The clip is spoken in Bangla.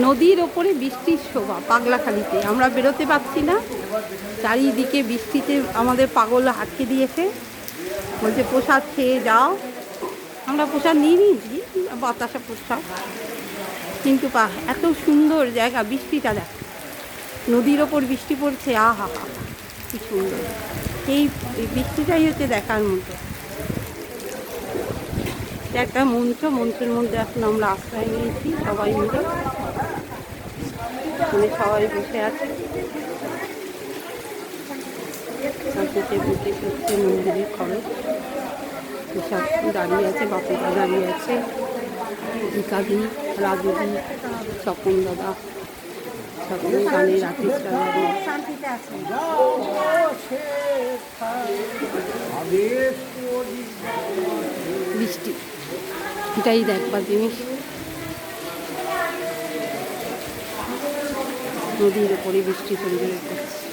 নদীর ওপরে বৃষ্টির শোভা পাগলাখালিতে। আমরা বেরোতে পারছি না, চারিদিকে বৃষ্টিতে আমাদের পাগল আটকে দিয়েছে, বলছে প্রসাদ খেয়ে যাও। আমরা প্রসাদ নিয়ে নিয়েছি, বাতাসা প্রসাদ, কিন্তু এত সুন্দর জায়গা, বৃষ্টিটা দেখ, নদীর ওপর বৃষ্টি পড়ছে, আহা হা, কি সুন্দর। এই বৃষ্টিটাই হচ্ছে দেখার মতো। একটা মন্ত্রের মধ্যে এখন আমরা আশ্রয় নিয়েছি সবাই মিলে, মানে সবাই বসে আছে, হচ্ছে মন্দিরের খরচ। সব দাঁড়িয়ে আছে, বাপুরা দাঁড়িয়ে আছে, ভিকাদি, রাজুদি, স্বপন দাদা, সকলে গানের আর্টিস্টরা দাঁড়িয়ে বৃষ্টি, এটাই দেখবার জিনিস। নদীর ওপরে বৃষ্টি পরিবেশ করছে।